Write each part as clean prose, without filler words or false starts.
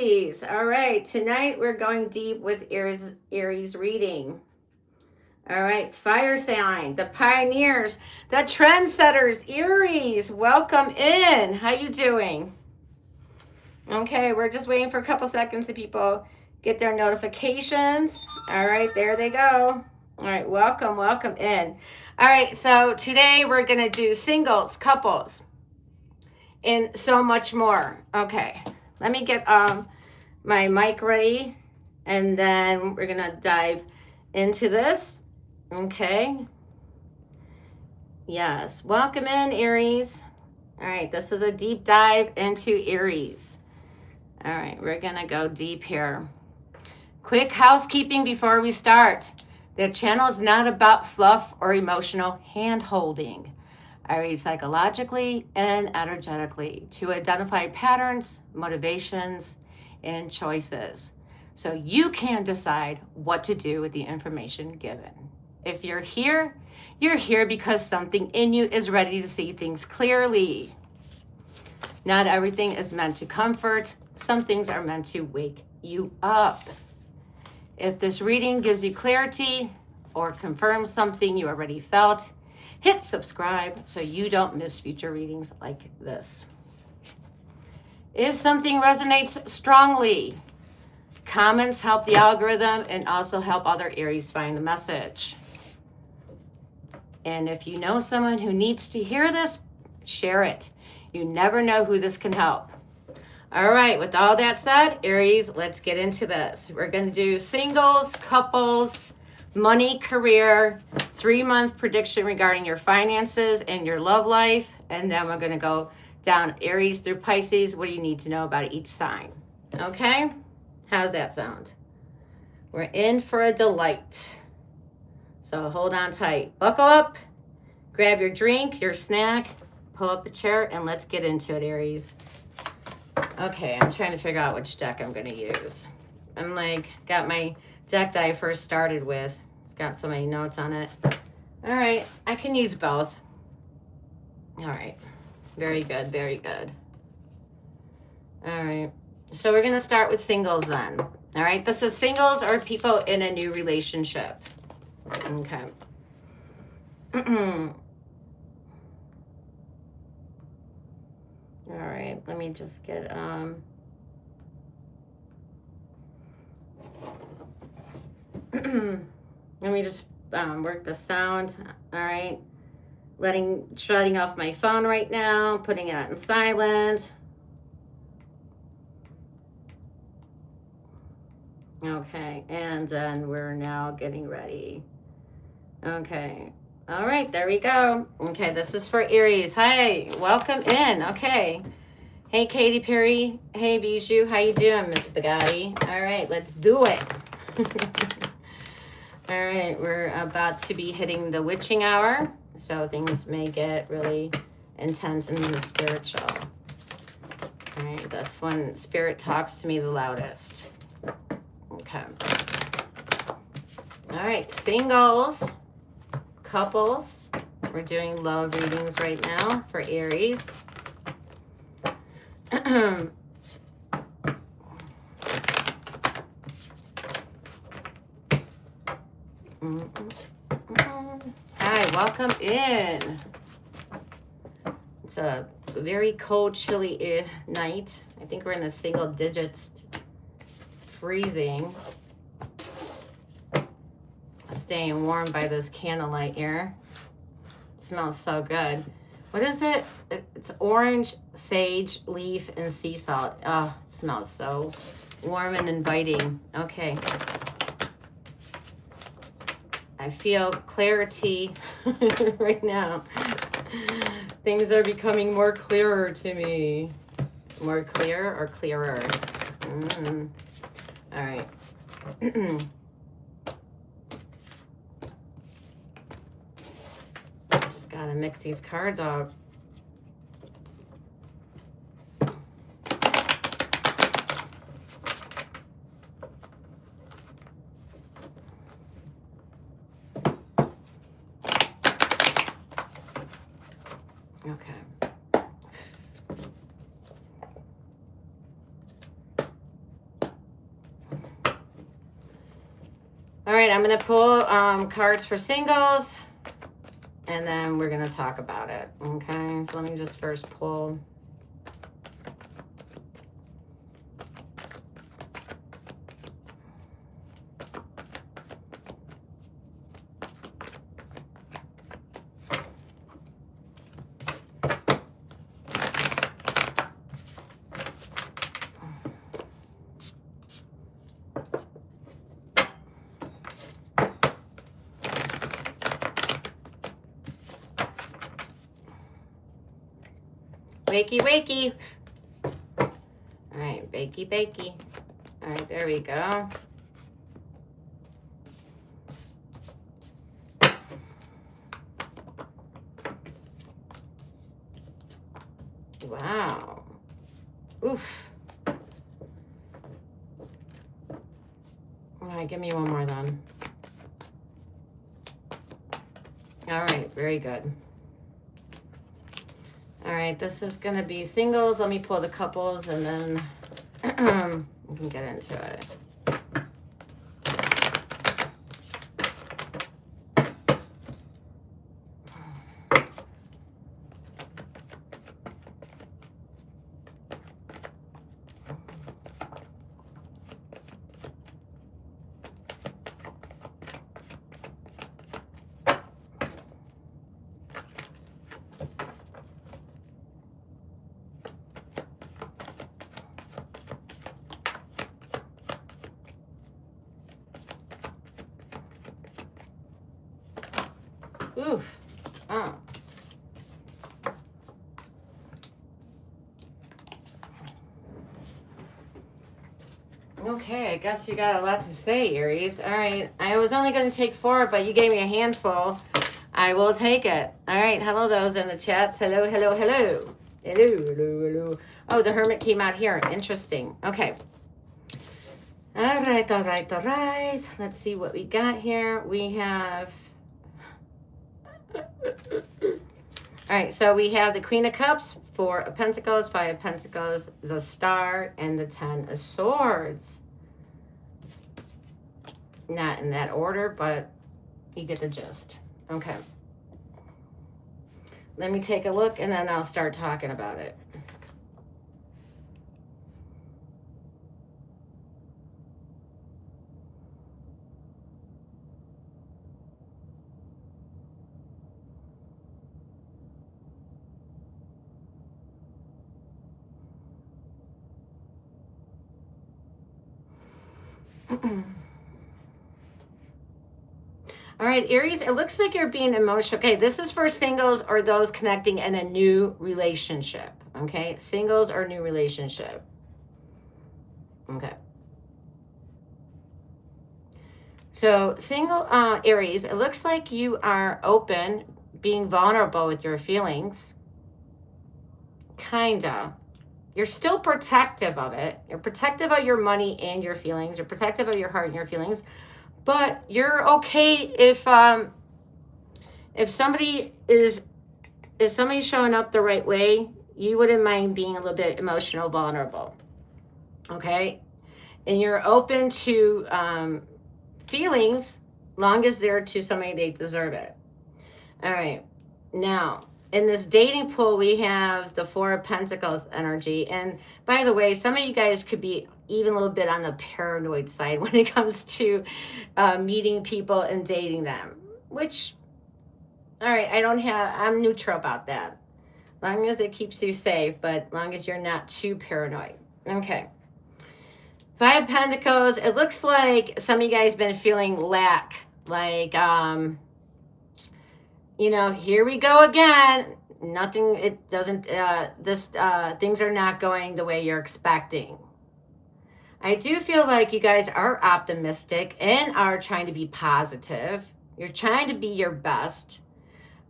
Aries. All right, tonight we're going deep with Aries reading. All right, fire sign, the pioneers, the trendsetters, Aries. Welcome in. How you doing? Okay, we're just waiting for a couple seconds so people get their notifications. All right, there they go. All right, welcome in. All right, so today we're gonna do singles, couples, and so much more. Okay, let me get my mic ready, and then we're gonna dive into this. Okay. Yes, welcome in, Aries. All right, this is a deep dive into Aries. All right, we're gonna go deep here. Quick housekeeping before we start. The channel is not about fluff or emotional hand-holding. I read psychologically and energetically to identify patterns, motivations, and choices, so you can decide what to do with the information given. If you're here because something in you is ready to see things clearly. Not everything is meant to comfort. Some things are meant to wake you up. If this reading gives you clarity or confirms something you already felt, hit subscribe so you don't miss future readings like this. If something resonates strongly, comments help the algorithm and also help other Aries find the message. And if you know someone who needs to hear this, share it. You never know who this can help. All right, with all that said, Aries, let's get into this. We're going to do singles, couples, money, career, 3-month prediction regarding your finances and your love life. And then we're going to go down Aries through Pisces. What do you need to know about each sign? Okay? How's that sound? We're in for a delight. So hold on tight. Buckle up, grab your drink, your snack, pull up a chair, and let's get into it, Aries. Okay, I'm trying to figure out which deck I'm going to use. I'm got my deck that I first started with. It's got so many notes on it. All right, I can use both. All right, very good, very good. All right, so we're going to start with singles then. All right, this is singles or people in a new relationship. Okay. All right, let me just get let me just work the sound. All right, shutting off my phone right now, putting it on silent. Okay, and then we're now getting ready. Okay. All right, there we go. Okay, this is for Aries. Hi, welcome in. Okay. Hey, Katy Perry. Hey, Bijou. How you doing, Miss Bugatti? All right, let's do it. All right, we're about to be hitting the witching hour, so things may get really intense in the spiritual. All right, that's when spirit talks to me the loudest. Okay. All right, singles, couples. We're doing love readings right now for Aries. Hi, welcome in. It's a very cold, chilly night. I think we're in the single digits, freezing. Staying warm by this candlelight here. It smells so good. What is it? It's orange, sage, leaf, and sea salt. Oh, it smells so warm and inviting. Okay. I feel clarity right now. Things are becoming more clearer to me. More clear or clearer? All right. Just gotta mix these cards up. Okay. All right, I'm going to pull cards for singles, and then we're going to talk about it. Okay, so let me just first pull. Wakey, wakey. All right, bakey, bakey. All right, there we go. Wow. Oof. All right, give me one more then. All right, very good. All right, this is going to be singles. Let me pull the couples and then we can get into it. Oof. Oh. Okay, I guess you got a lot to say, Aries. All right, I was only going to take 4, but you gave me a handful. I will take it. All right, hello those in the chats. Hello, hello, hello. Hello, hello, hello. Oh, the Hermit came out here. Interesting. Okay. All right, all right, all right. Let's see what we got here. We have... All right, so we have the Queen of Cups, 4 of Pentacles, 5 of Pentacles, the Star, and the 10 of Swords. Not in that order, but you get the gist. Okay. Let me take a look, and then I'll start talking about it. All right, Aries, it looks like you're being emotional. Okay, this is for singles or those connecting in a new relationship. Okay, singles or new relationship. Okay. So single Aries, it looks like you are open, being vulnerable with your feelings. Kinda. You're still protective of it. You're protective of your money and your feelings. You're protective of your heart and your feelings. But you're okay if somebody is showing up the right way, you wouldn't mind being a little bit emotional, vulnerable. Okay? And you're open to feelings, long as they're to somebody they deserve it. All right. Now, in this dating pool, we have the 4 of Pentacles energy. And by the way, some of you guys could be even a little bit on the paranoid side when it comes to meeting people and dating them, which, all right, I'm neutral about that. Long as it keeps you safe, but long as you're not too paranoid. Okay. 5 of Pentacles, it looks like some of you guys been feeling lack, like, you know, here we go again. Nothing, it doesn't, things are not going the way you're expecting. I do feel like you guys are optimistic and are trying to be positive. You're trying to be your best.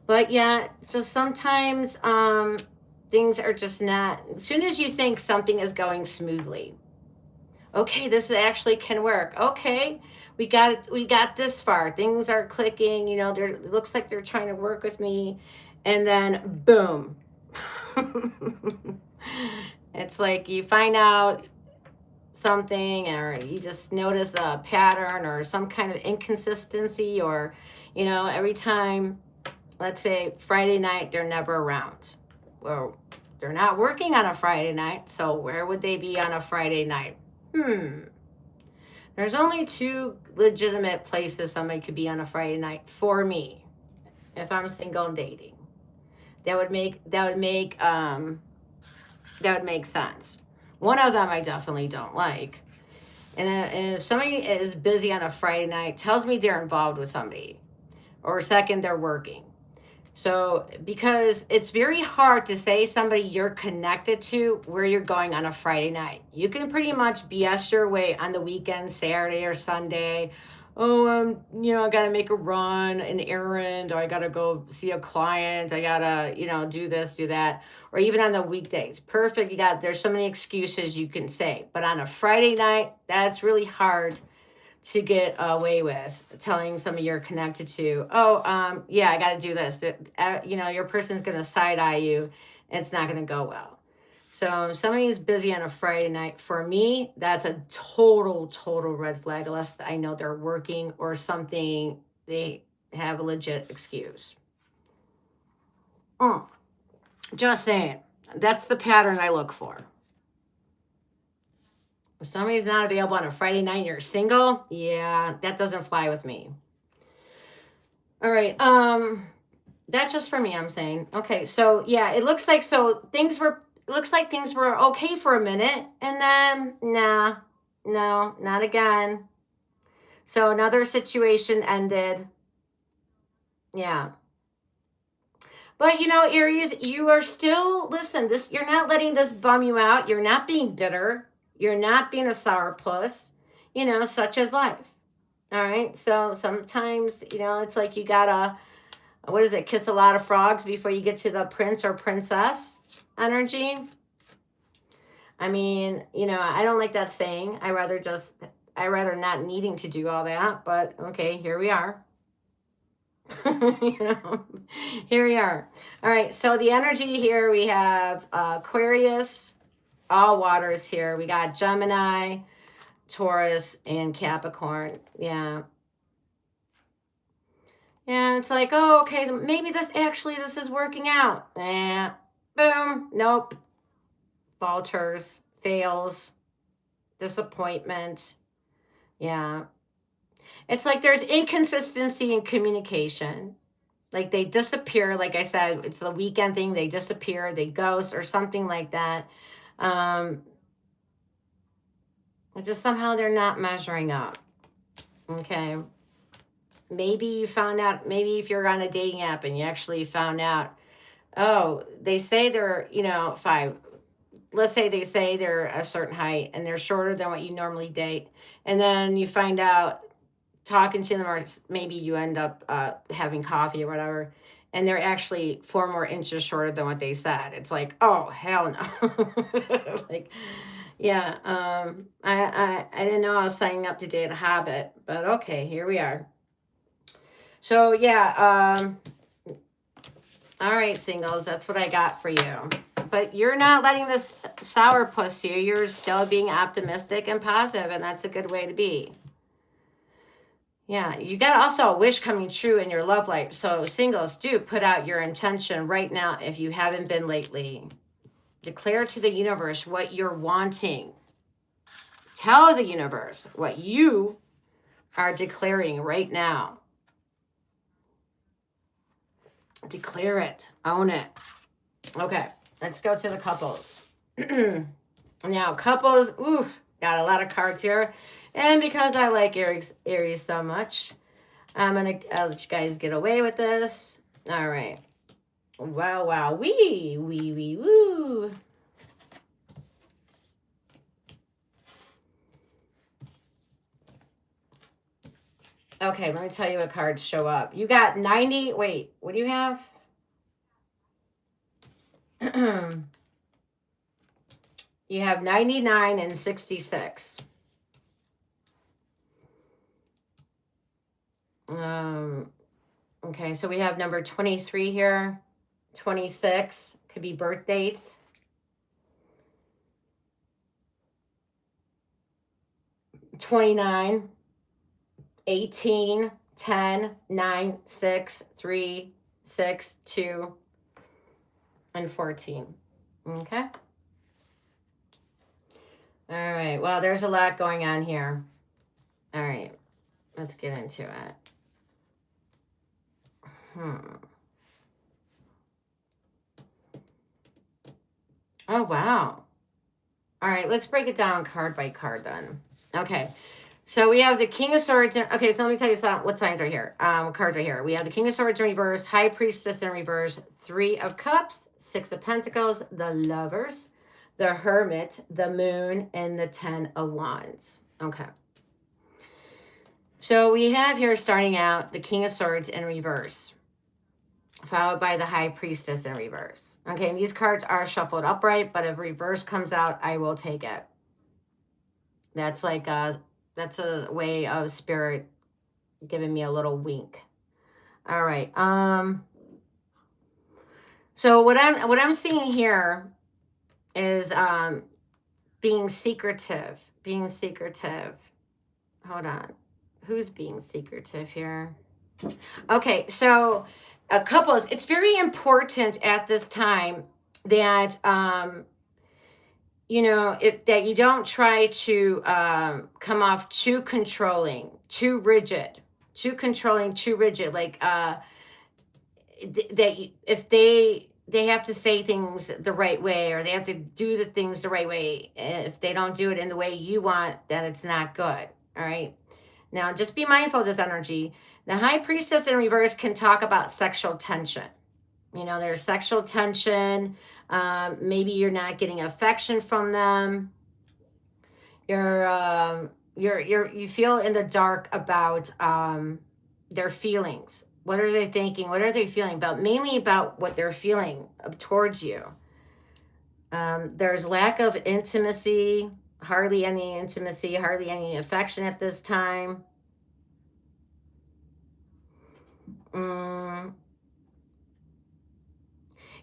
But yeah, just sometimes things are just not, as soon as you think something is going smoothly. Okay, this actually can work. Okay, we got this far. Things are clicking, you know, it looks like they're trying to work with me. And then boom. It's like you find out something, or you just notice a pattern or some kind of inconsistency, or, you know, every time, let's say Friday night, they're never around. Well, they're not working on a Friday night, so where would they be on a Friday night? There's only two legitimate places somebody could be on a Friday night for me, if I'm single and dating. That would make sense. One of them I definitely don't like. And if somebody is busy on a Friday night, tells me they're involved with somebody, or second, they're working. So, because it's very hard to say somebody you're connected to where you're going on a Friday night. You can pretty much BS your way on the weekend, Saturday or Sunday. Oh, you know, I got to make a run, an errand, or I got to go see a client. I got to, you know, do this, do that. Or even on the weekdays. Perfect. There's so many excuses you can say. But on a Friday night, that's really hard to get away with telling somebody you're connected to, yeah, I got to do this. You know, your person's going to side eye you, and it's not going to go well. So if somebody's busy on a Friday night, for me, that's a total red flag, unless I know they're working or something, they have a legit excuse. Just saying. That's the pattern I look for. If somebody's not available on a Friday night and you're single, yeah, that doesn't fly with me. All right. That's just for me, I'm saying. Okay, so yeah, it looks like things were okay for a minute, and then no, not again. So another situation ended. Yeah. But you know, Aries, you are still, listen, you're not letting this bum you out. You're not being bitter. You're not being a sourpuss, you know, such as life. All right. So sometimes, you know, it's like you gotta, what is it, kiss a lot of frogs before you get to the prince or princess energy. I mean, you know, I don't like that saying. I rather not needing to do all that, but okay, here we are. You know, here we are. All right. So the energy here, we have Aquarius, all waters here. We got Gemini, Taurus, and Capricorn. Yeah. And it's like, oh, okay, maybe this is working out. Boom. Nope. Falters, fails, disappointment. Yeah. It's like there's inconsistency in communication. Like they disappear. Like I said, it's the weekend thing. They disappear, they ghost or something like that. It's just somehow they're not measuring up. Okay. Maybe you found out, maybe if you're on a dating app and you actually found out, oh, they say they're, you know, let's say they say they're a certain height and they're shorter than what you normally date. And then you find out talking to them, or maybe you end up having coffee or whatever, and they're actually 4 more inches shorter than what they said. It's like, oh, hell no. Like, yeah, I didn't know I was signing up to date a hobbit, but okay, here we are. So yeah, all right, singles, that's what I got for you. But you're not letting this sourpuss you. You're still being optimistic and positive, and that's a good way to be. Yeah, you got also a wish coming true in your love life. So singles, do put out your intention right now if you haven't been lately. Declare to the universe what you're wanting. Tell the universe what you are declaring right now. Declare it. Own it. Okay, let's go to the couples. Now, couples, got a lot of cards here. And because I like Aries so much, I'm going to let you guys get away with this. All right. Wow. Woo. Okay, let me tell you what cards show up. You got 90. Wait, what do you have? You have 99 and 66. Okay, so we have number 23 here. 26 could be birth dates. 29, 18, 10, 9, 6, 3, 6, 2, and 14. Okay. All right. Well, there's a lot going on here. All right. Let's get into it. Oh, wow. All right. Let's break it down card by card then. Okay. So we have the King of Swords. Okay, so let me tell you what signs are here. Cards are here. We have the King of Swords in reverse, High Priestess in reverse, Three of Cups, Six of Pentacles, the Lovers, the Hermit, the Moon, and the Ten of Wands. Okay. So we have here starting out the King of Swords in reverse, followed by the High Priestess in reverse. Okay, and these cards are shuffled upright, but if reverse comes out, I will take it. That's like that's a way of spirit giving me a little wink. All right. So what I'm seeing here is being secretive. Being secretive. Hold on. Who's being secretive here? Okay, so couples, it's very important at this time that you know, that you don't try to come off too controlling, too rigid, too controlling, too rigid. Like if they have to say things the right way, or they have to do the things the right way. If they don't do it in the way you want, then it's not good. All right. Now, just be mindful of this energy. The High Priestess in reverse can talk about sexual tension. You know, there's sexual tension. Maybe you're not getting affection from them. You feel in the dark about their feelings. What are they thinking? What are they feeling about? Mainly about what they're feeling towards you. There's lack of intimacy, hardly any intimacy, hardly any affection at this time.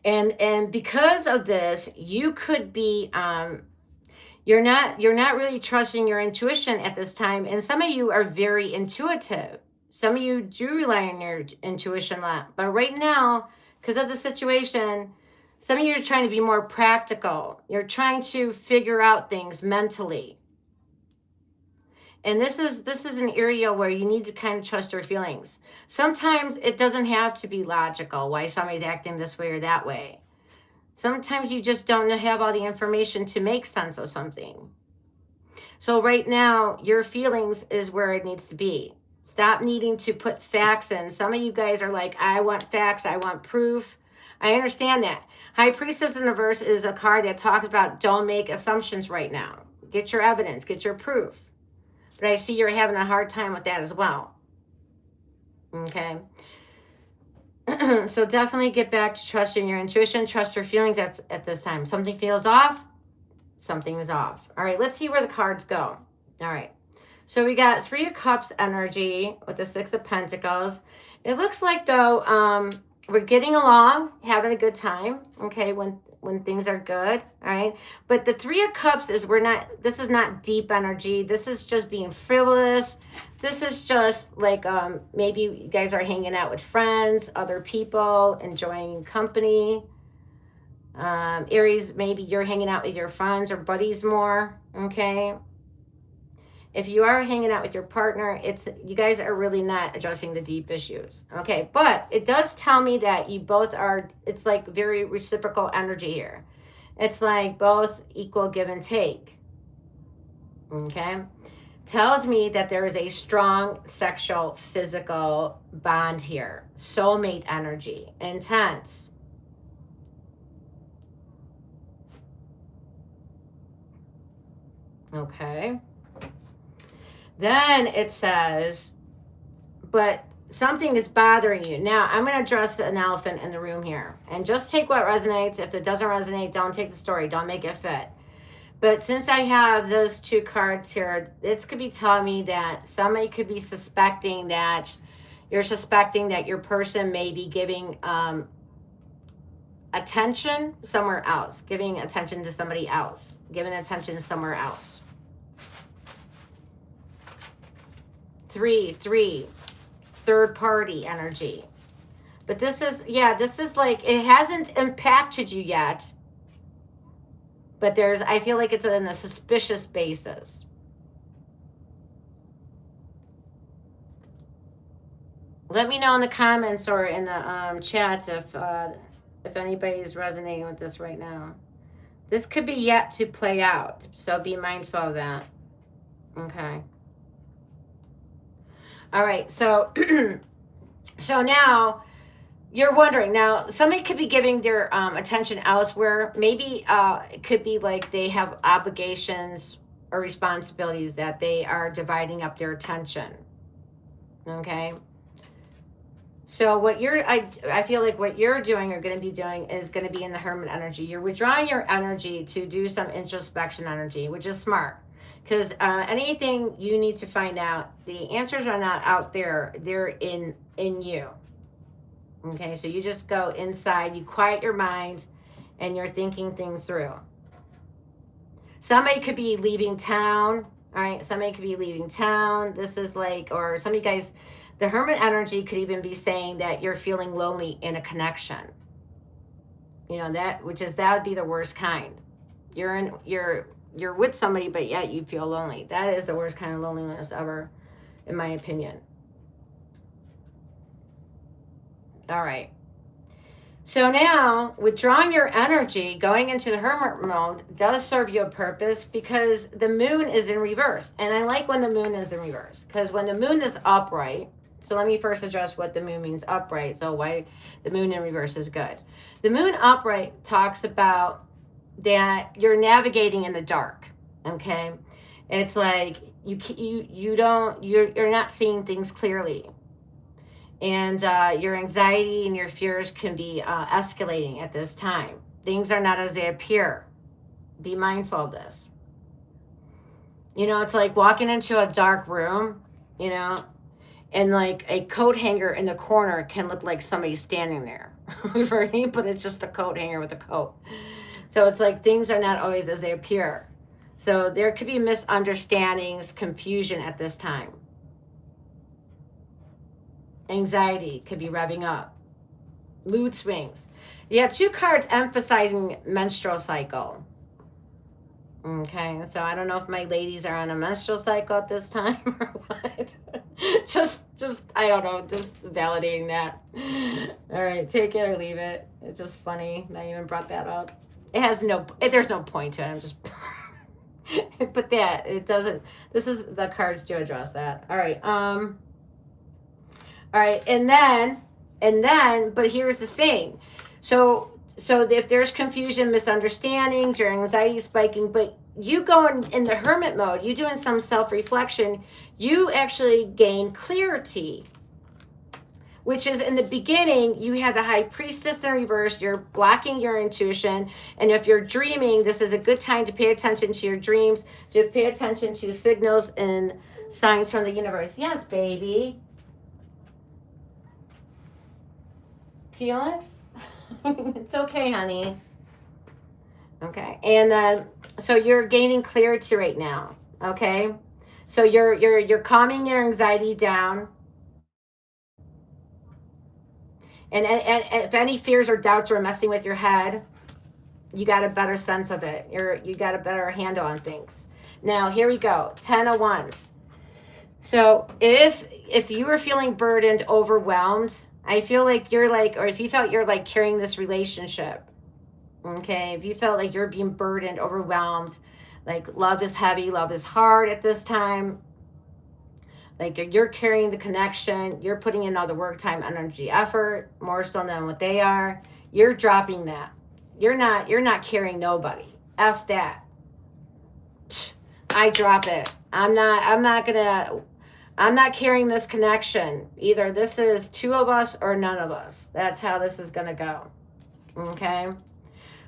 And because of this, you could be you're not really trusting your intuition at this time. And some of you are very intuitive. Some of you do rely on your intuition a lot. But right now, because of the situation, some of you are trying to be more practical. You're trying to figure out things mentally. And this is an area where you need to kind of trust your feelings. Sometimes it doesn't have to be logical why somebody's acting this way or that way. Sometimes you just don't have all the information to make sense of something. So right now, your feelings is where it needs to be. Stop needing to put facts in. Some of you guys are like, I want facts, I want proof. I understand that. High Priestess in the verse is a card that talks about don't make assumptions right now. Get your evidence, get your proof. But I see you're having a hard time with that as well. Okay. So definitely get back to trusting your intuition, trust your feelings at this time. Something feels off, something is off. All right, let's see where the cards go. All right. So we got Three of Cups energy with the Six of Pentacles. It looks like, though, we're getting along, having a good time, okay, when things are good, all right? But the Three of Cups is this is not deep energy. This is just being frivolous. This is just like maybe you guys are hanging out with friends, other people, enjoying company. Aries, maybe you're hanging out with your friends or buddies more, okay? If you are hanging out with your partner, you guys are really not addressing the deep issues. Okay, but it does tell me that you both are, it's like very reciprocal energy here. It's like both equal give and take. Okay? Tells me that there is a strong sexual, physical bond here. Soulmate energy, intense. Okay. Then it says, but something is bothering you. Now, I'm going to address an elephant in the room here. And just take what resonates. If it doesn't resonate, don't take the story. Don't make it fit. But since I have those two cards here, this could be telling me that somebody could be suspecting that you're suspecting that your person may be giving attention somewhere else, giving attention to somebody else, giving attention somewhere else. 3, third party energy. But this is, yeah, this is like, it hasn't impacted you yet. But there's, I feel like it's on a suspicious basis. Let me know in the comments or in the chats if anybody's resonating with this right now. This could be yet to play out, so be mindful of that. Okay. All right, so so now you're wondering, now somebody could be giving their attention elsewhere. Maybe it could be like they have obligations or responsibilities that they are dividing up their attention. Okay. So what I feel like what you're doing or going to be doing is going to be in the Hermit energy. You're withdrawing your energy to do some introspection energy, which is smart. Because anything you need to find out, the answers are not out there. They're in you. Okay, so you just go inside, you quiet your mind, and you're thinking things through. Somebody could be leaving town. All right, somebody could be leaving town. This is like, or some of you guys... The Hermit energy could even be saying that you're feeling lonely in a connection. You know, that would be the worst kind. You're with somebody, but yet you feel lonely. That is the worst kind of loneliness ever, in my opinion. All right. So now, withdrawing your energy, going into the Hermit mode does serve you a purpose because the moon is in reverse. And I like when the moon is in reverse because when the moon is upright, so let me first address what the moon means upright. So why the moon in reverse is good. The moon upright talks about that you're navigating in the dark. Okay. It's like you're not seeing things clearly. And your anxiety and your fears can be escalating at this time. Things are not as they appear. Be mindful of this. You know, it's like walking into a dark room, you know, and like a coat hanger in the corner can look like somebody standing there. But it's just a coat hanger with a coat. So it's like things are not always as they appear. So there could be misunderstandings, confusion at this time. Anxiety could be revving up. Mood swings. You have 2 cards emphasizing menstrual cycle. Okay, so I don't know if my ladies are on a menstrual cycle at this time or what. just I don't know, just validating that. All right, take it or leave it. It's just funny that I even brought that up. There's no point to it. I'm just but that it doesn't. This is the cards to address that. All right. All right, and then, but here's the thing. So if there's confusion, misunderstandings, your anxiety spiking, but you go in the Hermit mode, you doing some self-reflection, you actually gain clarity, which is in the beginning, you had the High Priestess in reverse, you're blocking your intuition, and if you're dreaming, this is a good time to pay attention to your dreams, to pay attention to signals and signs from the universe. Yes, baby. Felix? It's okay, honey. Okay, and then so you're gaining clarity right now. Okay, so you're calming your anxiety down, and if any fears or doubts were messing with your head, you got a better sense of it. You got a better handle on things. Now here we go. 10 of Wands. So if you were feeling burdened, overwhelmed, I feel like you're like, or if you felt you're like carrying this relationship, okay, if you felt like you're being burdened, overwhelmed, like love is heavy, love is hard at this time, like you're carrying the connection, you're putting in all the work, time, energy, effort, more so than what they are, you're dropping that. You're not carrying nobody. F that. I drop it. I'm not carrying this connection. Either this is 2 of us or none of us. That's how this is going to go. Okay?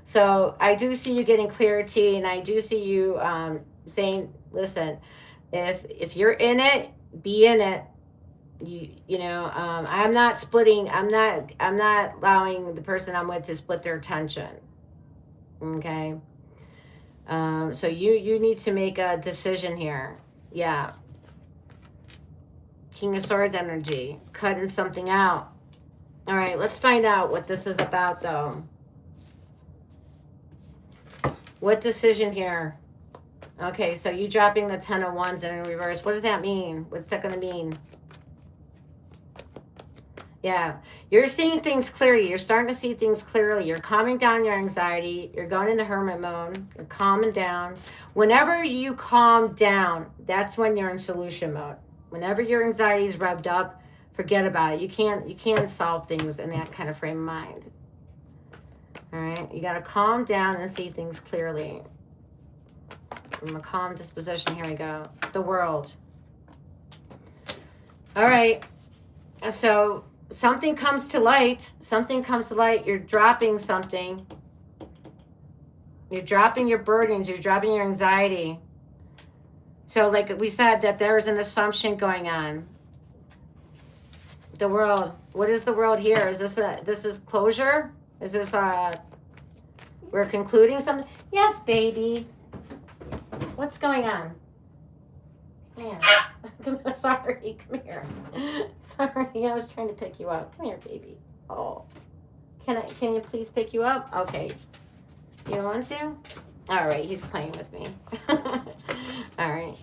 So I do see you getting clarity, and I do see you saying, listen, if you're in it, be in it. You know, I'm not splitting. I'm not allowing the person I'm with to split their attention. Okay? So you need to make a decision here. Yeah. King of Swords energy, cutting something out. All right, let's find out what this is about, though. What decision here? Okay, so you dropping the 10 of Wands in reverse. What does that mean? What's that going to mean? Yeah, you're seeing things clearly. You're starting to see things clearly. You're calming down your anxiety. You're going into hermit mode. You're calming down. Whenever you calm down, that's when you're in solution mode. Whenever your anxiety is revved up, forget about it. You can't solve things in that kind of frame of mind. All right, you got to calm down and see things clearly. From a calm disposition, here we go. The World. All right, so something comes to light. Something comes to light. You're dropping something. You're dropping your burdens. You're dropping your anxiety. So like we said, that there's an assumption going on. The World. What is the World here? Is this is closure? Is this we're concluding something? Yes, baby. What's going on? Yeah. Sorry, come here. Sorry, I was trying to pick you up. Come here, baby. Oh. Can you please pick you up? Okay. You don't want to? All right, he's playing with me. All right.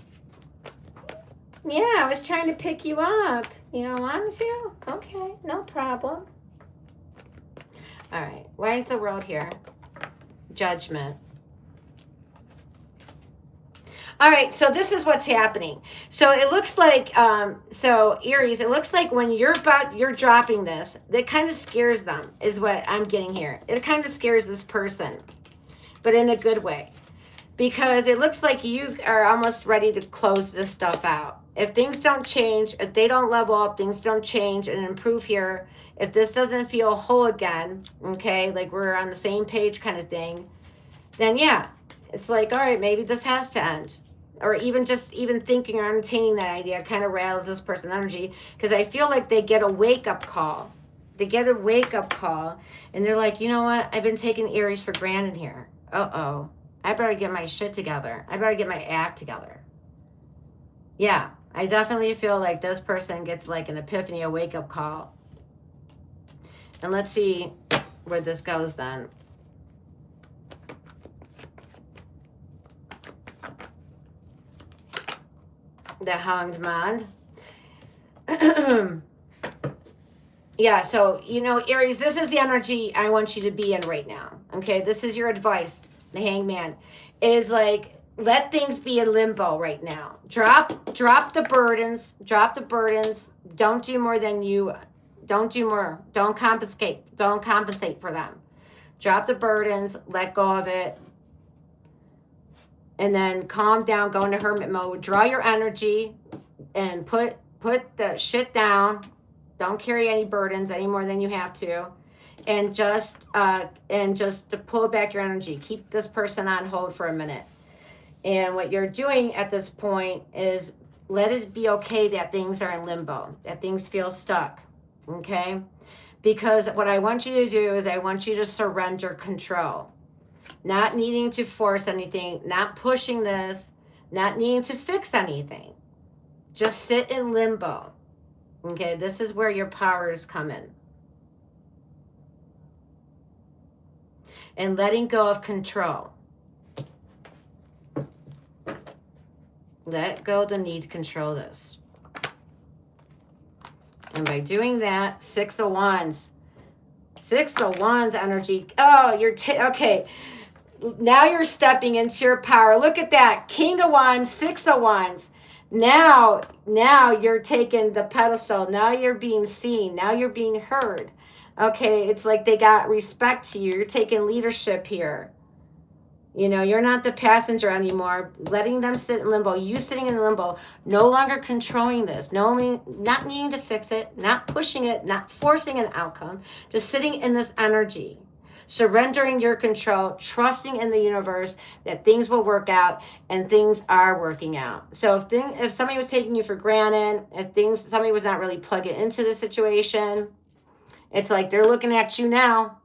Yeah, I was trying to pick you up. You don't want to? Okay, no problem. All right, why is the World here? Judgment. All right, so this is what's happening. So it looks like, so Aries, it looks like when you're dropping this, that kind of scares them, is what I'm getting here. It kind of scares this person, but in a good way. Because it looks like you are almost ready to close this stuff out. If things don't change, if they don't level up, things don't change and improve here, if this doesn't feel whole again, okay, like we're on the same page kind of thing, then yeah, it's like, all right, maybe this has to end. Or even thinking or entertaining that idea kind of rattles this person's energy, because I feel like they get a wake-up call. They get a wake-up call, and they're like, you know what? I've been taking Aries for granted here. Uh-oh. I better get my shit together. I better get my act together. Yeah, I definitely feel like this person gets like an epiphany, a wake-up call. And let's see where this goes then. The Hanged Man. Yeah, so, you know, Aries, this is the energy I want you to be in right now. Okay, this is your advice. The Hanged Man is like, let things be in limbo right now. Drop the burdens. Drop the burdens. Don't do more than you. Don't do more. Don't compensate for them. Drop the burdens. Let go of it. And then calm down, go into hermit mode, draw your energy, and put the shit down. Don't carry any burdens any more than you have to. And just to pull back your energy. Keep this person on hold for a minute. And what you're doing at this point is let it be okay that things are in limbo, that things feel stuck, okay? Because what I want you to do is I want you to surrender control. Not needing to force anything, not pushing this, not needing to fix anything. Just sit in limbo. Okay, this is where your powers come in. And letting go of control. Let go of the need to control this. And by doing that, 6 of Wands. 6 of Wands energy. Oh, you're okay. Now you're stepping into your power. Look at that. King of Wands, 6 of Wands. Now you're taking the pedestal. Now you're being seen. Now you're being heard. Okay, it's like they got respect to you. You're taking leadership here. You know, you're not the passenger anymore. Letting them sit in limbo. You sitting in limbo. No longer controlling this. Not needing to fix it. Not pushing it. Not forcing an outcome. Just sitting in this energy. Surrendering your control, trusting in the universe that things will work out, and things are working out. So if somebody was taking you for granted, if somebody was not really plugging into the situation, it's like they're looking at you now.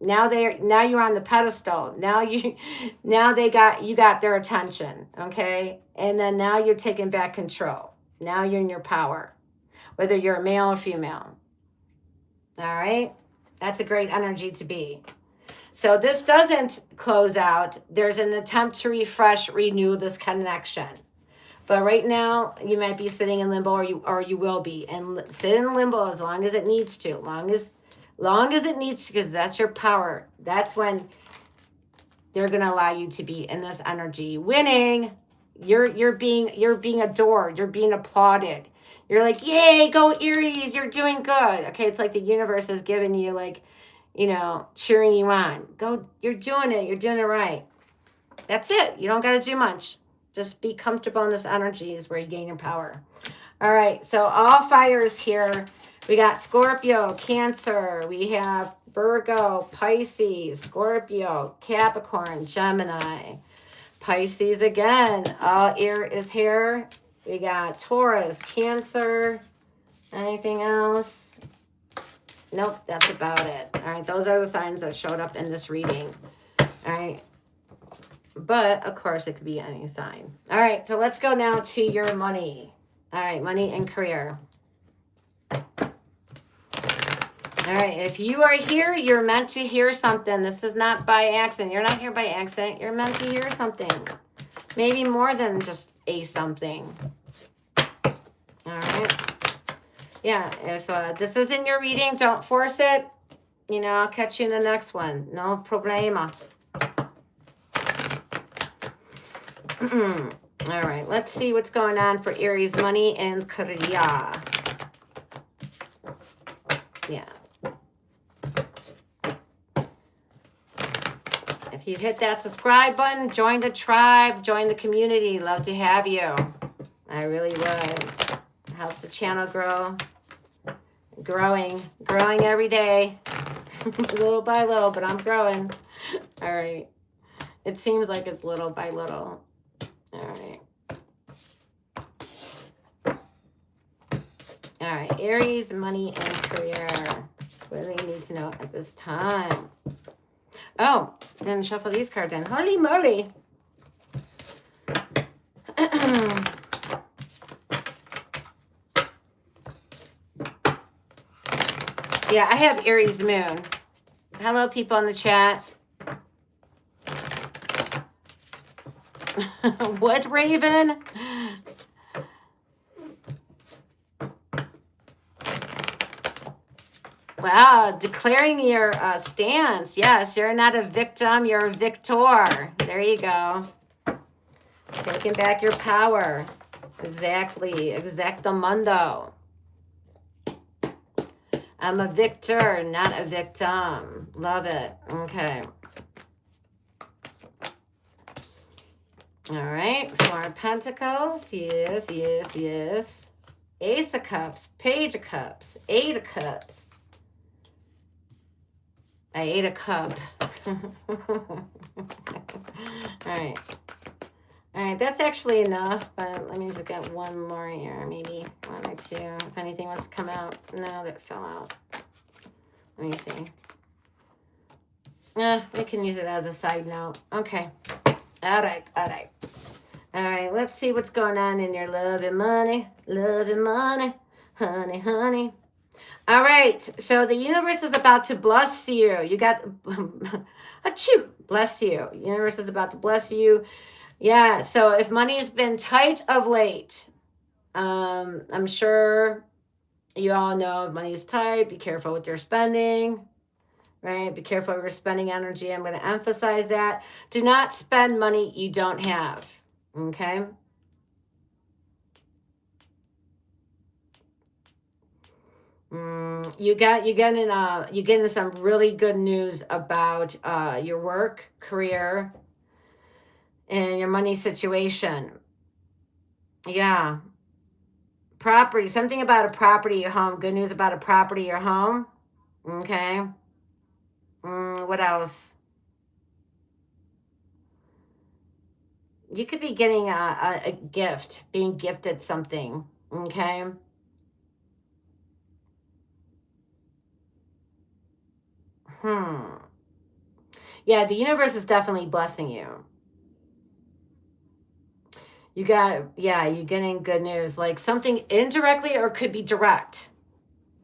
Now you're on the pedestal. Now you got their attention, okay? And then now you're taking back control. Now you're in your power. whether you're a male or female. All right? That's a great energy to be. So this doesn't close out. There's an attempt to refresh, renew this connection. But right now, you might be sitting in limbo, or you will be. And sit in limbo as long as it needs to. Long as it needs to, because that's your power. That's when they're going to allow you to be in this energy. Winning, you're being adored. You're being applauded. You're like, yay, go Aries, you're doing good. Okay, it's like the universe is giving you, like, you know, cheering you on. Go, you're doing it. You're doing it right. That's it. You don't got to do much. Just be comfortable in this energy is where you gain your power. All right, so all fires here. We got Scorpio, Cancer. We have Virgo, Pisces, Scorpio, Capricorn, Gemini. Pisces again. All air is here. We got Taurus, Cancer. Anything else? Nope, that's about it. All right, those are the signs that showed up in this reading. All right. But, of course, it could be any sign. All right, so let's go now to your money. All right, money and career. All right, if you are here, you're meant to hear something. This is not by accident. You're not here by accident. You're meant to hear something. Maybe more than just a something. All right. Yeah, if this isn't your reading, don't force it. You know, I'll catch you in the next one. No problema. All right, let's see what's going on for Aries money and career. Yeah. If you hit that subscribe button, join the tribe, join the community. Love to have you. I really would. Helps the channel grow. Growing every day. Little by little, but I'm growing. All right. It seems like it's little by little. All right. All right. Aries, money, and career. What do they need to know at this time? Oh, didn't shuffle these cards in. Holy moly. Yeah, I have Aries moon. Hello, people in the chat. What, Raven? Wow, declaring your stance. Yes, you're not a victim, you're a victor. There you go. Taking back your power. Exactly. Exactamundo. I'm a victor, not a victim. Love it. Okay. All right. Four of Pentacles. Yes, yes, yes. Ace of Cups. Page of Cups. Eight of Cups. I ate a cup. All right. All right, that's actually enough, but let me just get one more here, maybe one or two. If anything wants to come out. No, that fell out. Let me see. We can use it as a side note. Okay. All right, all right. All right, let's see what's going on in your love and money. Love and money. Honey, honey. All right, so the universe is about to bless you. You got, achoo, bless you. Universe is about to bless you. Yeah, so if money's been tight of late, I'm sure you all know if money's tight, be careful with your spending, right? Be careful with your spending energy. I'm going to emphasize that. Do not spend money you don't have, okay? You getting some really good news about your work, career, and your money situation. Yeah. Property, something about a property or home. Good news about a property or home. Okay. What else? You could be getting a gift, being gifted something. Okay. Yeah, the universe is definitely blessing you. you're getting good news, like something indirectly or could be direct.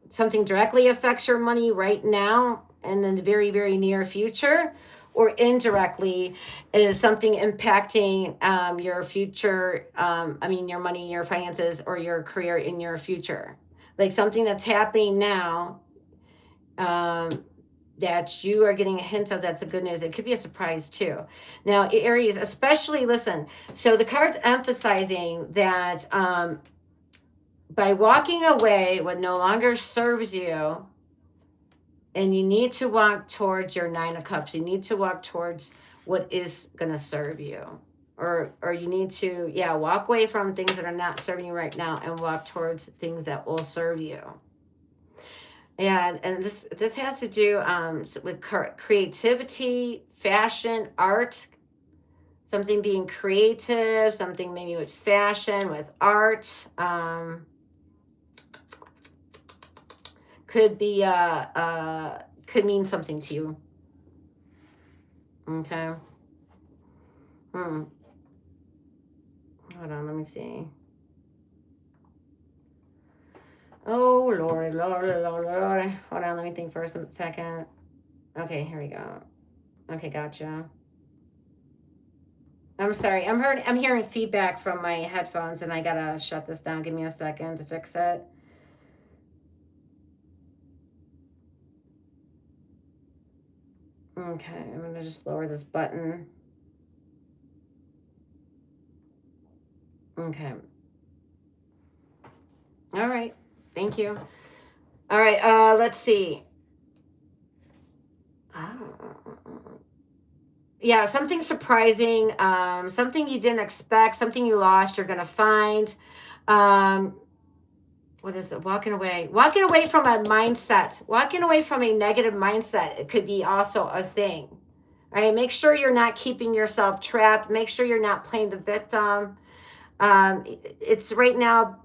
Something directly affects your money right now and in the very, very near future, or indirectly is something impacting your future, your money, your finances, or your career in your future. Like something that's happening now that you are getting a hint of, that's a good news. It could be a surprise too. Now, Aries, especially, listen, so the card's emphasizing that by walking away what no longer serves you, and you need to walk towards your Nine of Cups. You need to walk towards what is going to serve you. Or you need to, walk away from things that are not serving you right now and walk towards things that will serve you. And this has to do with creativity, fashion, art, something being creative, something maybe with fashion, with art. Could be could mean something to you. Okay. Hold on, let me see. Oh, Lord. Hold on, let me think for a second. Okay, here we go. Okay, gotcha. I'm sorry. I'm hearing feedback from my headphones, and I gotta shut this down. Give me a second to fix it. Okay, I'm gonna just lower this button. Okay. All right. Thank you. All right. Let's see. Yeah, something surprising, something you didn't expect, something you lost, you're gonna find. What is it? Walking away from a mindset, walking away from a negative mindset. It could be also a thing. All right, make sure you're not keeping yourself trapped. Make sure you're not playing the victim. It's right now,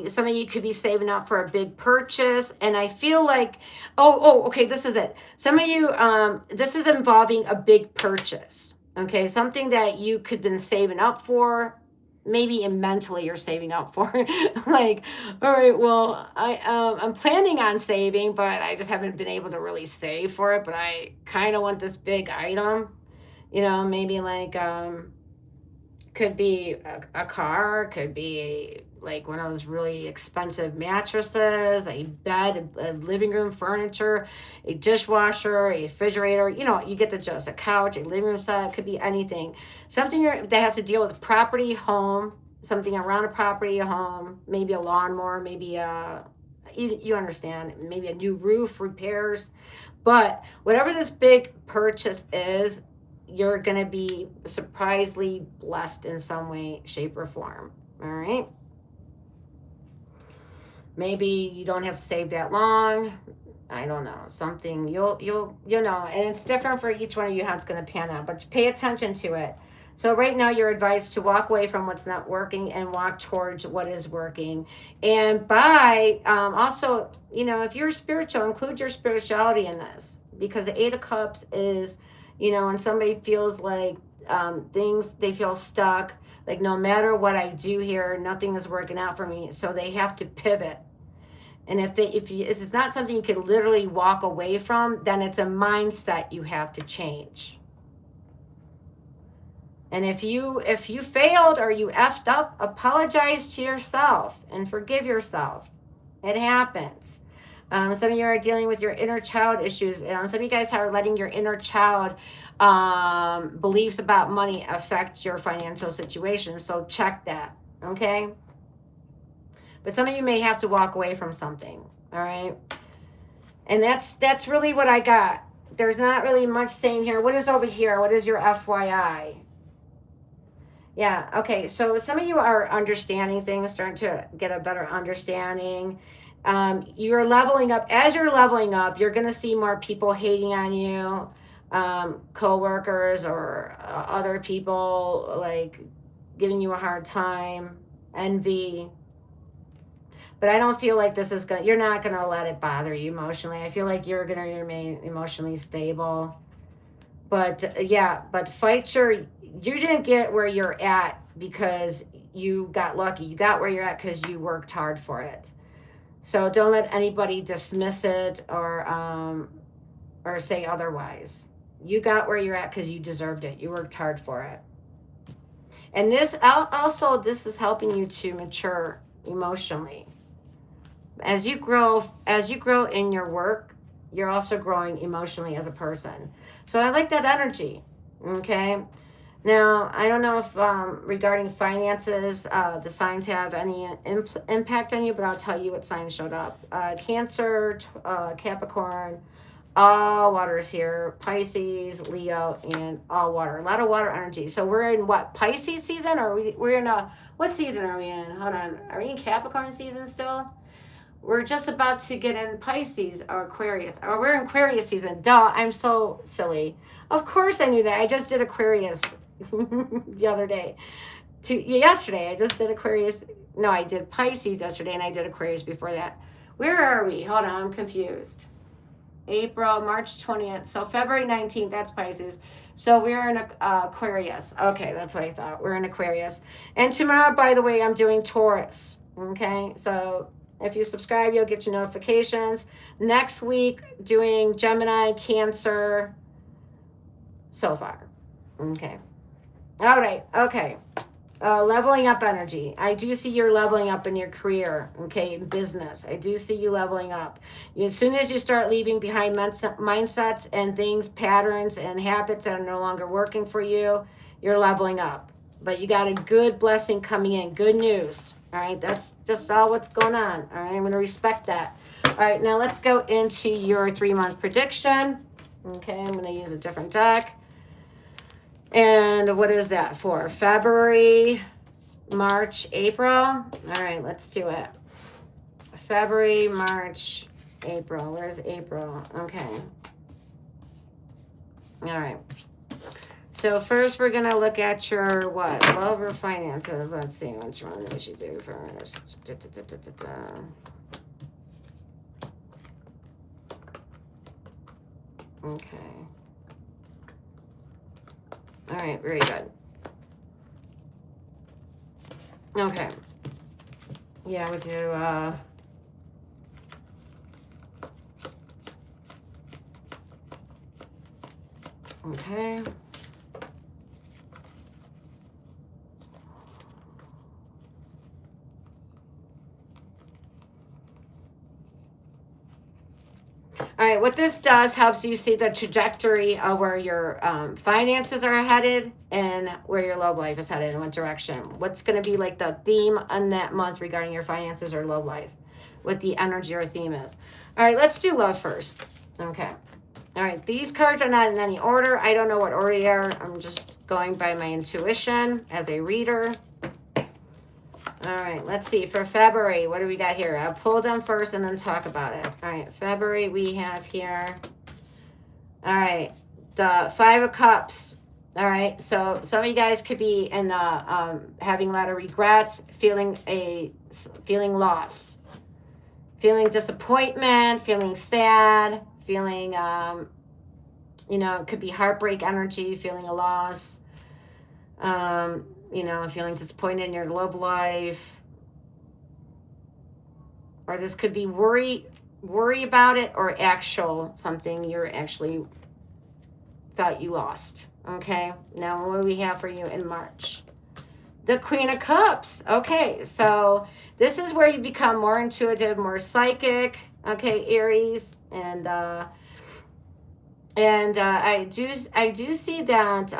some of you could be saving up for a big purchase, and I feel like, okay, this is it. Some of you, this is involving a big purchase. Okay, something that you could been saving up for. Maybe mentally you're saving up for. Like, all right, well, I'm planning on saving, but I just haven't been able to really save for it. But I kind of want this big item, maybe like could be a car, could be like one of those really expensive mattresses, a bed, a living room furniture, a dishwasher, a refrigerator, you get the gist, a couch, a living room set, it could be anything. Something that has to deal with property, home, something around a property, a home, maybe a lawnmower, maybe you understand, maybe a new roof, repairs. But whatever this big purchase is, you're going to be surprisingly blessed in some way, shape, or form. All right. Maybe you don't have to save that long. I don't know. Something you'll know. And it's different for each one of you how it's going to pan out. But pay attention to it. So right now you're advised to walk away from what's not working and walk towards what is working. And by also, if you're spiritual, include your spirituality in this. Because the Eight of Cups is, when somebody feels like they feel stuck, like no matter what I do here, nothing is working out for me. So they have to pivot. And if it's not something you can literally walk away from, then it's a mindset you have to change. And if you failed or you effed up, apologize to yourself and forgive yourself. It happens. Some of you are dealing with your inner child issues. Some of you guys are letting your inner child beliefs about money affect your financial situation. So check that, okay? But some of you may have to walk away from something, all right? And that's really what I got. There's not really much saying here. What is over here? What is your FYI? Yeah, okay. So some of you are understanding things, starting to get a better understanding. You're leveling up. As you're leveling up, you're going to see more people hating on you, co-workers or other people like giving you a hard time, envy. But I don't feel like you're not going to let it bother you emotionally. I feel like you're going to remain emotionally stable. But fight you didn't get where you're at because you got lucky. You got where you're at because you worked hard for it. So don't let anybody dismiss it or say otherwise. You got where you're at because you deserved it. You worked hard for it. And this is helping you to mature emotionally. As you grow in your work, you're also growing emotionally as a person. So I like that energy. Okay. Now, I don't know if regarding finances, the signs have any impact on you, but I'll tell you what signs showed up. Cancer, Capricorn, all water is here. Pisces, Leo, and all water. A lot of water energy. So we're in what? Pisces season? Or we're in what season are we in? Hold on. Are we in Capricorn season still? We're just about to get in Pisces or Aquarius. Or we're in Aquarius season. Duh, I'm so silly. Of course I knew that. I just did Aquarius the other day. Yesterday, I just did Aquarius. No, I did Pisces yesterday, and I did Aquarius before that. Where are we? Hold on, I'm confused. April, March 20th. So February 19th, that's Pisces. So we're in Aquarius. Okay, that's what I thought. We're in Aquarius. And tomorrow, by the way, I'm doing Taurus. Okay, so if you subscribe, you'll get your notifications. Next week, doing Gemini, Cancer, so far. Okay. All right. Okay. Leveling up energy. I do see you're leveling up in your career, okay, in business. I do see you leveling up. As soon as you start leaving behind mindsets and things, patterns and habits that are no longer working for you, you're leveling up. But you got a good blessing coming in, good news. All right, that's just all what's going on. All right, I'm going to respect that. All right, now let's go into your 3-month prediction. Okay, I'm going to use a different deck. And what is that for? February, March, April? All right, let's do it. February, March, April. Where's April? Okay. All right. So first we're going to look at your what? Love or finances. Let's see which one we should do first. Okay. All right, very good. Okay. Yeah, we do, okay. All right, what this does helps you see the trajectory of where your finances are headed and where your love life is headed, in what direction. What's going to be like the theme on that month regarding your finances or love life, what the energy or theme is. All right, let's do love first. Okay. All right, these cards are not in any order. I don't know what order they are. I'm just going by my intuition as a reader. All right, let's see. For February, what do we got here? I'll pull them first and then talk about it. All right, February we have here. All right, the 5 of Cups. All right, so some of you guys could be in the having a lot of regrets, feeling loss, feeling disappointment, feeling sad, feeling, it could be heartbreak energy, feeling a loss. Feeling disappointed in your love life. Or this could be worry about it, or actual something you're actually felt you lost. Okay, now what do we have for you in March? The Queen of Cups. Okay, so this is where you become more intuitive, more psychic. Okay, Aries, and I do see that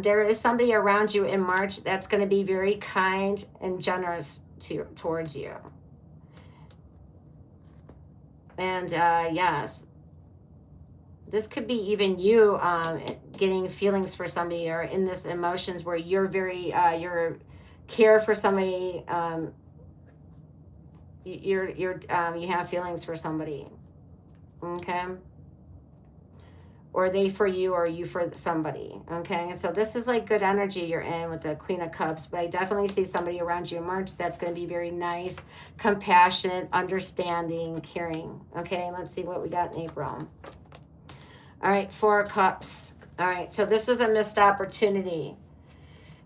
there is somebody around you in March that's going to be very kind and generous towards you. And yes, this could be even you getting feelings for somebody, or in this emotions where you're very you're care for somebody. You have feelings for somebody. Okay. Or they for you, or you for somebody. Okay, so this is like good energy you're in with the Queen of Cups, but I definitely see somebody around you in March that's going to be very nice, compassionate, understanding, caring. Okay, let's see what we got in April. All right, 4 of Cups. All right, so this is a missed opportunity.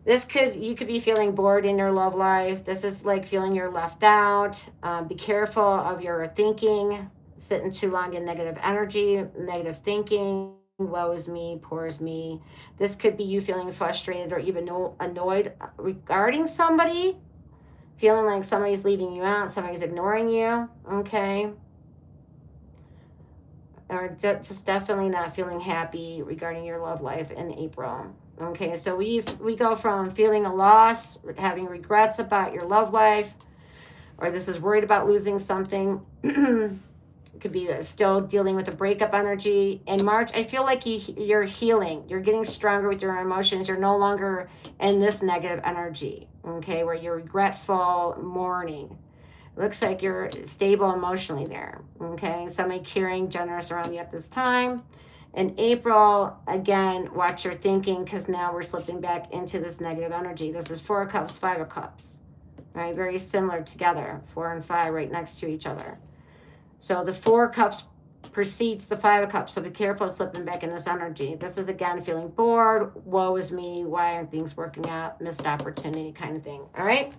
You could be feeling bored in your love life. This is like feeling you're left out. Be careful of your thinking. Sitting too long in negative energy, negative thinking. Woe is me, poor is me. This could be you feeling frustrated or even annoyed regarding somebody. Feeling like somebody's leaving you out, somebody's ignoring you. Okay. Or just definitely not feeling happy regarding your love life in April. Okay, so we go from feeling a loss, having regrets about your love life, or this is worried about losing something. Could be still dealing with the breakup energy. In March, I feel like you're healing. You're getting stronger with your emotions. You're no longer in this negative energy, okay, where you're regretful, mourning. Looks like you're stable emotionally there, okay? Somebody caring, generous around you at this time. In April, again, watch your thinking because now we're slipping back into this negative energy. This is 4 of Cups, 5 of Cups, right? Very similar together, 4 and 5 right next to each other. So the 4 of Cups precedes the 5 of Cups, so be careful of slipping back in this energy. This is, again, feeling bored, woe is me, why aren't things working out, missed opportunity kind of thing, all right?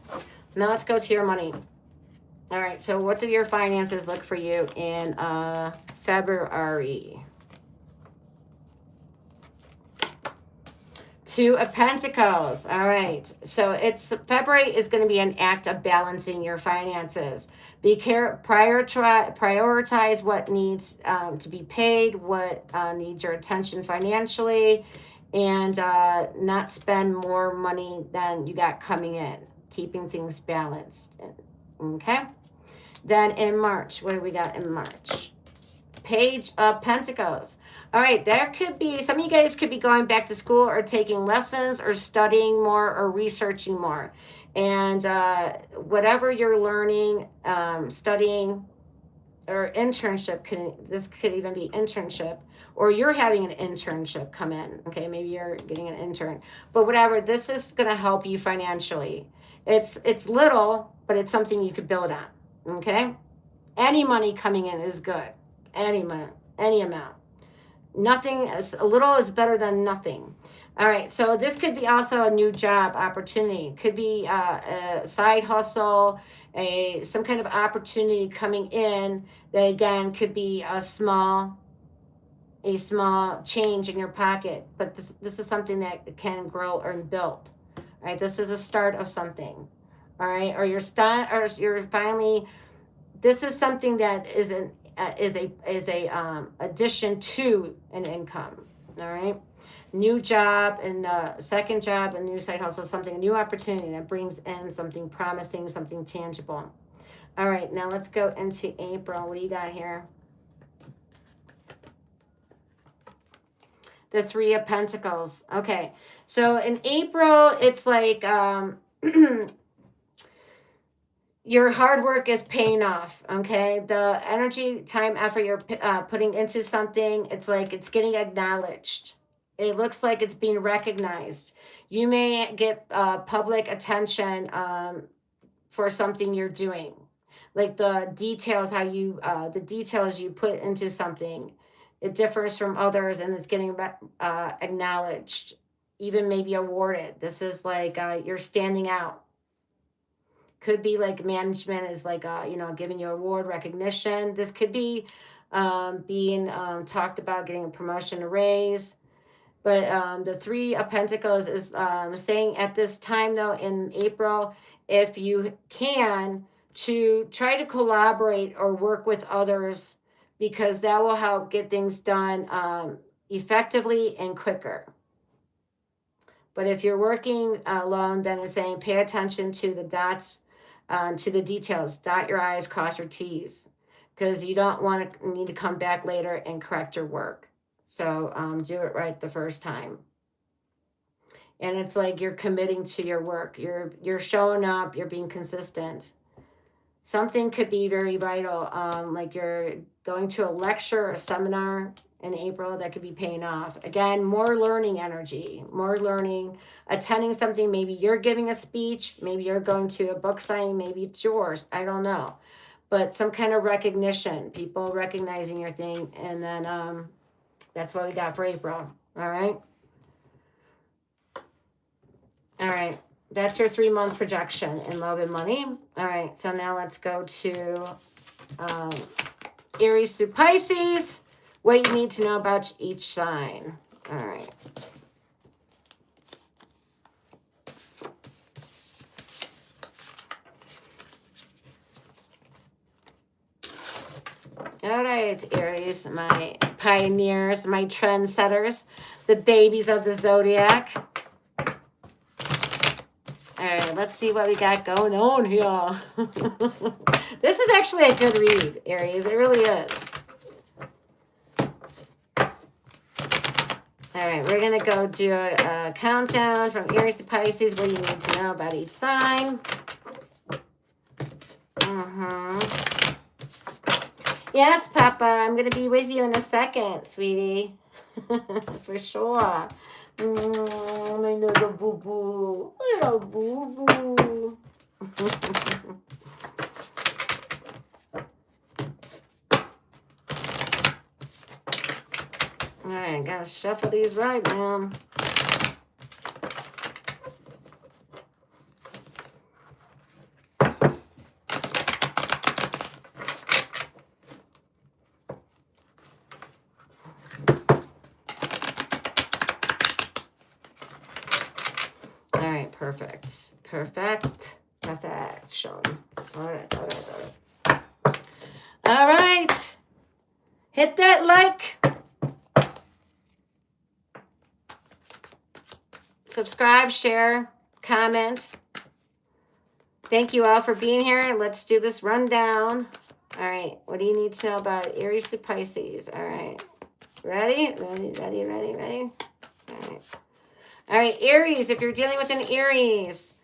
Now let's go to your money. All right, so what do your finances look for you in February? 2 of Pentacles. All right, so February is going to be an act of balancing your finances. Prioritize what needs to be paid, what needs your attention financially, and not spend more money than you got coming in. Keeping things balanced. Okay. Then in March, what do we got in March? Page of Pentacles. All right, there could be, some of you guys could be going back to school or taking lessons or studying more or researching more. And whatever you're learning, studying, or internship, this could even be internship, or you're having an internship come in. Okay, maybe you're getting an intern. But whatever, this is going to help you financially. It's little, but it's something you could build on. Okay? Any money coming in is good. Any amount. Nothing, a little is better than nothing. All right, so this could be also a new job opportunity. Could be a side hustle, some kind of opportunity coming in that, again, could be a small change in your pocket. But this is something that can grow and build. All right, this is a start of something. All right, or you're finally. This is something that is a addition to an income. All right, new job and second job, a new side hustle, a new opportunity that brings in something promising, something tangible. All right, now let's go into April. What do you got here? The 3 of Pentacles. Okay, so in April, it's like your hard work is paying off, okay? The energy, time, effort you're putting into something, it's like it's getting acknowledged. It looks like it's being recognized. You may get public attention for something you're doing. Like the details, the details you put into something, it differs from others and it's getting acknowledged, even maybe awarded. This is like you're standing out. Could be like management is like, giving you award recognition. This could be being talked about, getting a promotion, a raise. But the 3 of Pentacles is saying at this time, though, in April, if you can, to try to collaborate or work with others, because that will help get things done effectively and quicker. But if you're working alone, then it's saying pay attention to the dots, to the details. Dot your I's, cross your T's, because you don't want to need to come back later and correct your work. So do it right the first time. And it's like you're committing to your work. You're showing up. You're being consistent. Something could be very vital, like you're going to a lecture or a seminar in April that could be paying off. Again, more learning energy, more learning, attending something. Maybe you're giving a speech. Maybe you're going to a book signing. Maybe it's yours. I don't know. But some kind of recognition, people recognizing your thing. And then that's what we got for April. All right. All right. That's your 3-month projection in love and money. All right. So now let's go to Aries through Pisces. What you need to know about each sign. All right. All right, Aries, my pioneers, my trendsetters, the babies of the zodiac. All right, let's see what we got going on here. This is actually a good read, Aries. It really is. All right, we're going to go do a countdown from Aries to Pisces, what you need to know about each sign. Yes, Papa, I'm going to be with you in a second, sweetie. For sure. My little boo-boo. Little boo-boo. All right, gotta shuffle these right now. Perfect. Perfect. Perfection. All right. All right. Hit that like. Subscribe, share, comment. Thank you all for being here. Let's do this rundown. All right. What do you need to know about Aries to Pisces? All right. Ready? Ready? All right. All right, Aries, if you're dealing with an Aries,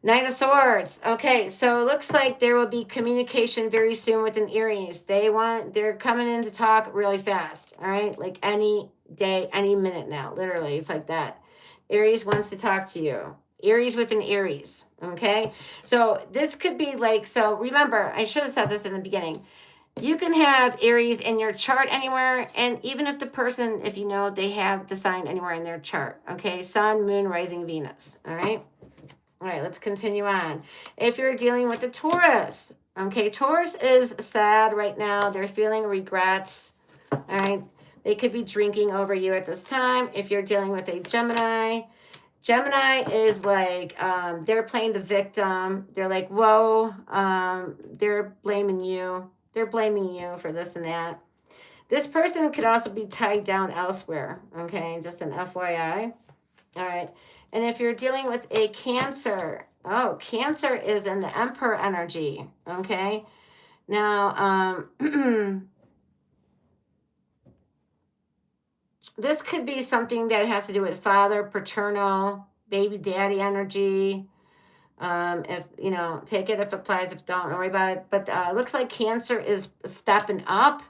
Knight of Swords. Okay, so it looks like there will be communication very soon with an Aries. They're coming in to talk really fast, all right? Like any day, any minute now, literally. It's like that. Aries wants to talk to you. Aries with an Aries, okay? So this could be like, so remember, I should have said this in the beginning. You can have Aries in your chart anywhere, and even if the person, if you know, they have the sign anywhere in their chart, okay? Sun, Moon, Rising, Venus, all right? All right, let's continue on. If you're dealing with a Taurus, okay, Taurus is sad right now. They're feeling regrets, all right? They could be drinking over you at this time. If you're dealing with a Gemini, Gemini is like, they're playing the victim. They're like, whoa, they're blaming you. They're blaming you for this and that. This person could also be tied down elsewhere, okay? Just an FYI. All right. And if you're dealing with a Cancer, Cancer is in the Emperor energy, okay? Now, this could be something that has to do with father, paternal, baby daddy energy. If, you know, take it if it applies, if don't worry about it. But it looks like Cancer is stepping up,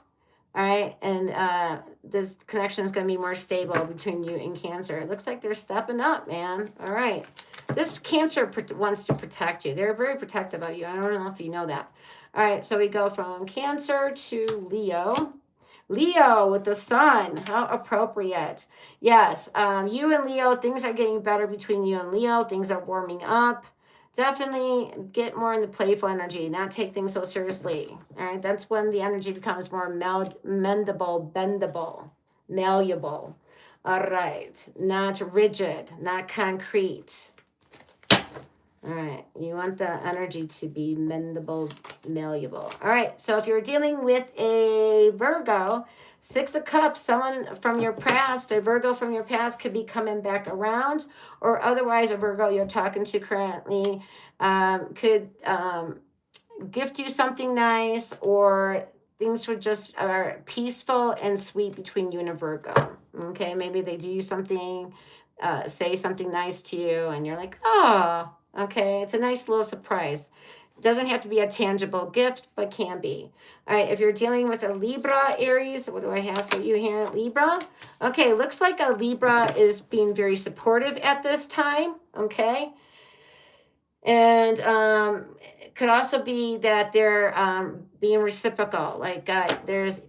all right? And this connection is going to be more stable between you and Cancer. It looks like they're stepping up, man. All right. This Cancer wants to protect you. They're very protective of you. I don't know if you know that. All right, so we go from Cancer to Leo. Leo with the sun. How appropriate. Yes, you and Leo, things are getting better between you and Leo. Things are warming up. Definitely get more in the playful energy, not take things so seriously. All right, that's when the energy becomes more mendable, bendable, malleable. All right, not rigid, not concrete. All right, you want the energy to be mendable, malleable. All right, so if you're dealing with a Virgo, 6 of Cups, someone from your past, a Virgo from your past could be coming back around, or otherwise a Virgo you're talking to currently could gift you something nice, or things were just are peaceful and sweet between you and a Virgo. Okay, maybe they do something, say something nice to you, and you're like, oh, okay, it's a nice little surprise. Doesn't have to be a tangible gift, but can be. All right, if you're dealing with a Libra, Aries, what do I have for you here, Libra? Okay, looks like a Libra is being very supportive at this time, okay? And it could also be that they're being reciprocal, like there's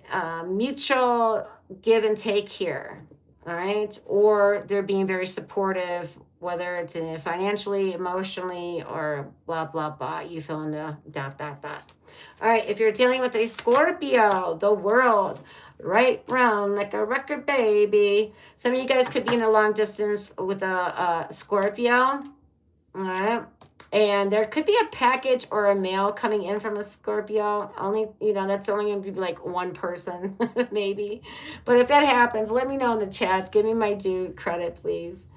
mutual give and take here, all right? Or they're being very supportive whether it's financially, emotionally, or blah, blah, blah. You fill in the ... All right, if you're dealing with a Scorpio, the world, right round like a record, baby. Some of you guys could be in a long distance with a Scorpio. All right. And there could be a package or a mail coming in from a Scorpio. Only, that's only going to be like one person, maybe. But if that happens, let me know in the chats. Give me my due credit, please.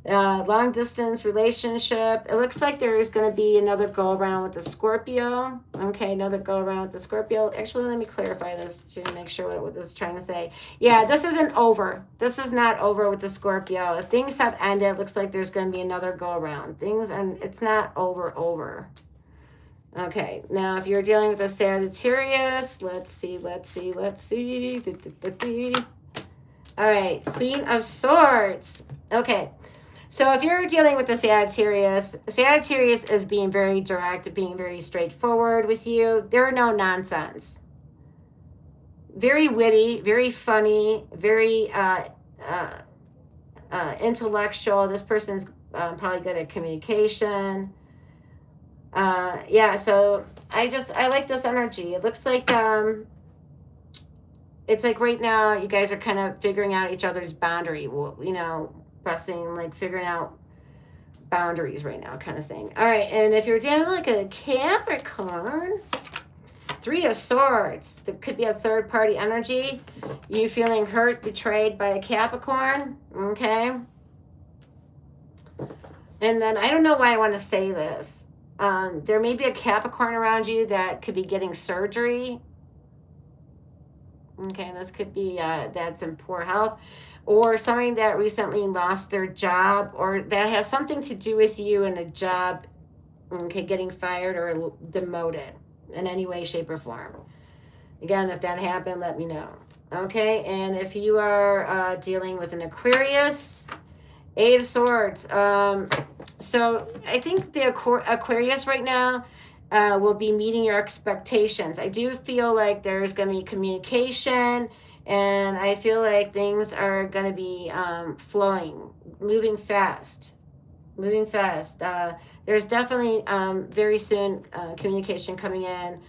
Long distance relationship. It looks like there is going to be another go around with the Scorpio. Okay, another go around with the Scorpio. Actually, let me clarify this to make sure what this is trying to say. Yeah, this isn't over. This is not over with the Scorpio. If things have ended, it looks like there's going to be another go around. It's not over. Okay, now if you're dealing with a Sagittarius, let's see. All right, Queen of Swords. Okay. So if you're dealing with the Sagittarius is being very direct, being very straightforward with you. There are no nonsense. Very witty, very funny, very intellectual. This person's probably good at communication. So I like this energy. It looks like it's like right now you guys are kind of figuring out each other's boundary. Pressing, like figuring out boundaries right now kind of thing. All right, and if you're dealing like a Capricorn, Three of Swords, there could be a third party energy. You feeling hurt, betrayed by a Capricorn, okay? And then I don't know why I want to say this. There may be a Capricorn around you that could be getting surgery. Okay, this could be that's in poor health. Or somebody that recently lost their job, or that has something to do with you in a job, okay, getting fired or demoted in any way, shape, or form. Again, if that happened, let me know. Okay, and if you are dealing with an Aquarius, Eight of Swords. So I think the Aquarius right now will be meeting your expectations. I do feel like there's going to be communication. And I feel like things are going to be flowing, moving fast. There's definitely very soon communication coming in.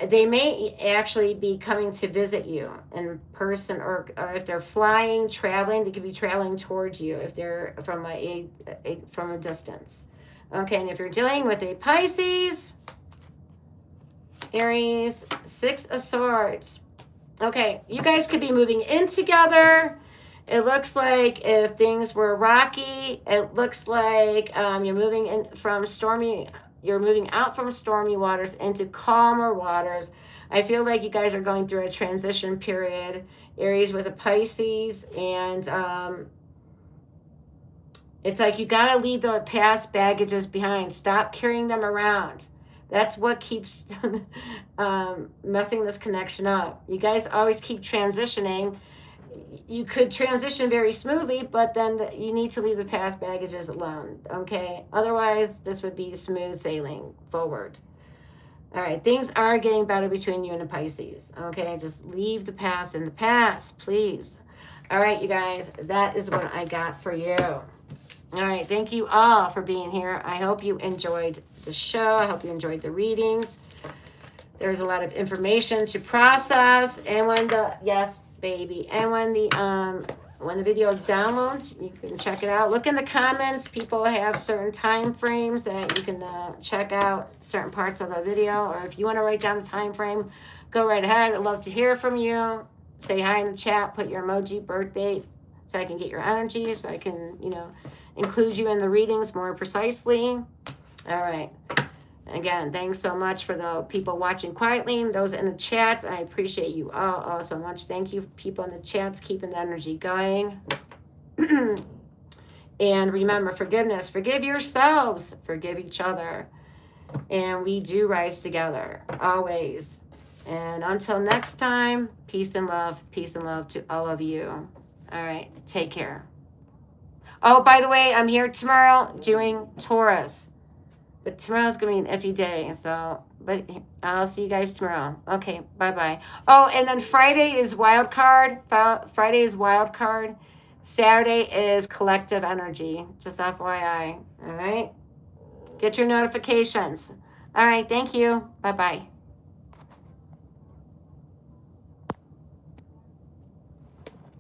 They may actually be coming to visit you in person, or if they're flying, traveling, they could be traveling towards you if they're from from a distance. Okay, and if you're dealing with a Pisces, Aries, Six of Swords. Okay, you guys could be moving in together. It looks like if things were rocky, it looks like you're moving out from stormy waters into calmer waters. I feel like you guys are going through a transition period. Aries with a Pisces, and it's like you got to leave the past baggages behind. Stop carrying them around. That's what keeps messing this connection up. You guys always keep transitioning. You could transition very smoothly, but then you need to leave the past baggages alone, okay? Otherwise, this would be smooth sailing forward. All right, things are getting better between you and the Pisces, okay? Just leave the past in the past, please. All right, you guys, that is what I got for you. All right, thank you all for being here. I hope you enjoyed the show. I hope you enjoyed the readings. There's a lot of information to process, and when the video downloads, you can check it out. Look in the comments. People have certain time frames that you can check out certain parts of the video, or if you want to write down the time frame, go right ahead. I'd love to hear from you. Say hi in the chat. Put your emoji, birth date, so I can get your energy, so I can, include you in the readings more precisely. All right. Again, thanks so much for the people watching quietly and those in the chats. I appreciate you all so much. Thank you, people in the chats, keeping the energy going. And remember, forgiveness. Forgive yourselves. Forgive each other. And we do rise together, always. And until next time, peace and love to all of you. All right, take care. Oh, by the way, I'm here tomorrow doing Taurus. But tomorrow's going to be an iffy day, but I'll see you guys tomorrow. Okay, bye-bye. Oh, and then Friday is wild card. Saturday is collective energy. Just FYI. All right. Get your notifications. All right. Thank you. Bye-bye.